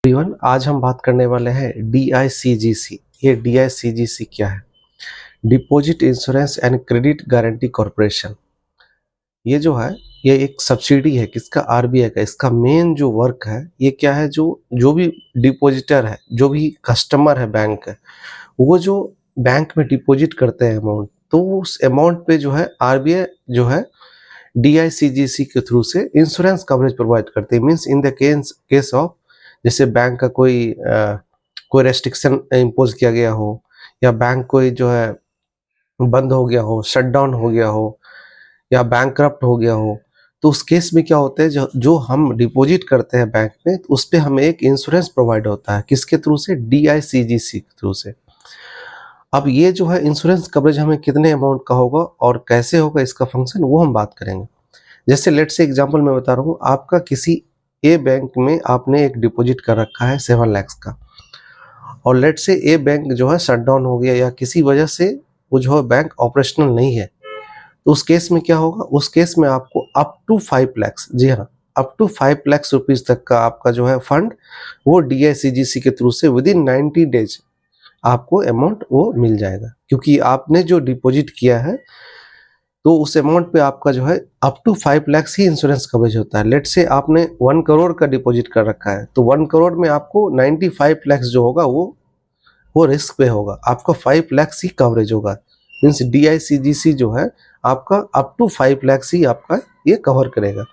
Everyone, आज हम बात करने वाले हैं DICGC। ये DICGC क्या है? Deposit insurance and credit guarantee corporation. ये जो है ये एक सब्सिडी है किसका? आरबीआई का। इसका मेन जो वर्क है ये क्या है? जो भी डिपॉजिटर है, जो भी कस्टमर है बैंक है, वो जो बैंक में डिपॉजिट करते हैं अमाउंट, तो उस अमाउंट पे जो है आरबीआई जो है DICGC के थ्रू से इंश्योरेंस कवरेज प्रोवाइड करते हैं। Means in the case of जैसे बैंक का कोई रेस्ट्रिक्शन इम्पोज किया गया हो, या बैंक कोई जो है बंद हो गया हो, शट डाउन हो गया हो, या बैंकरप्ट हो गया हो, तो उस केस में क्या होता है, जो हम डिपॉजिट करते हैं बैंक में, तो उस पे हमें एक इंश्योरेंस प्रोवाइड होता है। किसके थ्रू से? DICGC के थ्रू से। अब ये जो है इंश्योरेंस कवरेज हमें कितने अमाउंट का होगा और कैसे होगा इसका फंक्शन, वो हम बात करेंगे। जैसे लेट से एग्जांपल मैं बता रहा हूँ, आपका किसी ए बैंक में आपने एक डिपॉजिट कर रखा है 7 लाख का, और लेट से ए बैंक जो है शट डाउन हो गया या किसी वजह से वो जो है बैंक ऑपरेशनल नहीं है, तो उस केस में क्या होगा? उस केस में आपको अप टू 5 लाख, जी हाँ, अप टू 5 लाख रुपीज तक का आपका जो है फंड वो DICGC के थ्रू से विद इन 90 डेज आपको अमाउंट वो मिल जाएगा, क्योंकि आपने जो डिपॉजिट किया है तो उस अमाउंट पे आपका जो है अप टू 5 लाख ही इंश्योरेंस कवरेज होता है। लेट से आपने 1 करोड़ का डिपॉजिट कर रखा है, तो 1 करोड़ में आपको 95 लाख जो होगा वो रिस्क पे होगा, आपका 5 लाख ही कवरेज होगा। मीन्स DICGC जो है आपका अप टू 5 लाख ही आपका ये कवर करेगा।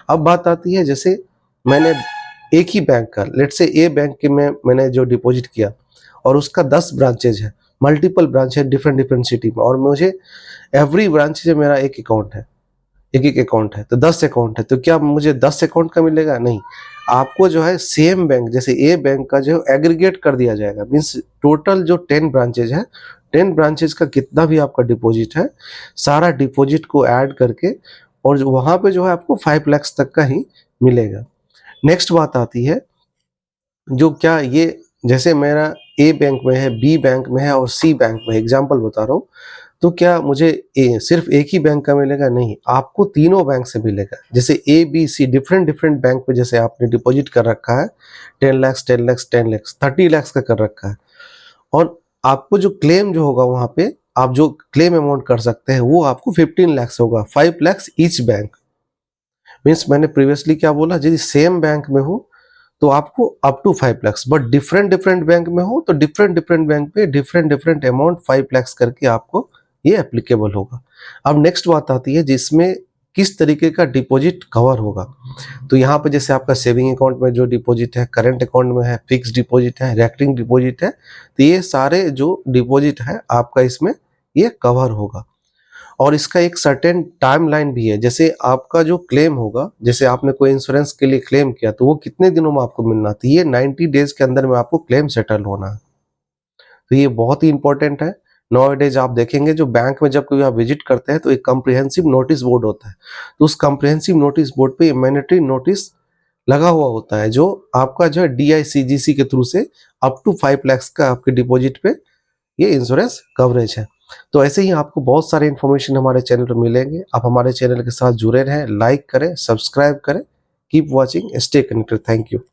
अब बात आती है, जैसे मैंने एक ही बैंक का, लेट से ए बैंक के में मैंने जो डिपॉजिट किया और उसका 10 ब्रांचेज है, मल्टीपल ब्रांच है डिफरेंट डिफरेंट सिटी में, और मुझे एवरी ब्रांच से मेरा एक अकाउंट है, एक अकाउंट है, तो 10 अकाउंट है, तो क्या मुझे 10 अकाउंट का मिलेगा? नहीं, आपको जो है सेम बैंक जैसे ए बैंक का जो एग्रीगेट कर दिया जाएगा। मीन्स टोटल जो 10 ब्रांचेज है, 10 ब्रांचेज का कितना भी आपका डिपॉजिट है, सारा डिपॉजिट को ऐड करके, और वहां पे जो है आपको 5 लाख तक का ही मिलेगा। नेक्स्ट बात आती है, जो क्या ये जैसे मेरा ए बैंक में है, बी बैंक में है और सी बैंक में, एग्जाम्पल बता रहा हूँ, तो क्या मुझे सिर्फ एक ही बैंक का मिलेगा? नहीं, आपको तीनों बैंक से मिलेगा। जैसे ABC डिफरेंट डिफरेंट बैंक पे जैसे आपने डिपॉजिट कर रखा है 10 लाख 10 लाख 10 लाख 30 लाख का कर रखा है, और आपको जो क्लेम जो होगा वहां पे आप जो क्लेम अमाउंट कर सकते हैं वो आपको 15 लाख होगा, 5 लाख ईच बैंक। मीन्स मैंने प्रीवियसली क्या बोला, यदि सेम बैंक में हो तो आपको up to 5 lakh, but different different bank में हो तो डिफरेंट डिफरेंट बैंक पे डिफरेंट डिफरेंट अमाउंट 5 लाख करके आपको ये एप्लीकेबल होगा। अब नेक्स्ट बात आती है जिसमें किस तरीके का डिपॉजिट कवर होगा। तो यहाँ पे जैसे आपका सेविंग अकाउंट में जो डिपॉजिट है, करंट अकाउंट में है, फिक्स डिपॉजिट है, रेकरिंग डिपॉजिट है, तो ये सारे जो डिपॉजिट है आपका इसमें ये कवर होगा। और इसका एक सर्टेन टाइमलाइन भी है, जैसे आपका जो क्लेम होगा, जैसे आपने कोई इंश्योरेंस के लिए क्लेम किया तो वो कितने दिनों में आपको मिलना था, ये 90 डेज के अंदर में आपको क्लेम सेटल होना है। तो ये बहुत ही इंपॉर्टेंट है। नाउ डेज आप देखेंगे जो बैंक में जब कभी आप विजिट करते हैं तो एक कम्प्रिहेंसिव नोटिस बोर्ड होता है, तो उस कम्प्रिहेंसिव नोटिस बोर्ड पे मैंडेटरी नोटिस लगा हुआ होता है, जो आपका जो है DICGC के थ्रू से अप टू 5 लाख का आपके डिपॉजिट पे ये इंश्योरेंस कवरेज है। तो ऐसे ही आपको बहुत सारे इन्फॉर्मेशन हमारे चैनल पर मिलेंगे। आप हमारे चैनल के साथ जुड़े रहें, लाइक करें, सब्सक्राइब करें। Keep watching, stay connected. Thank you.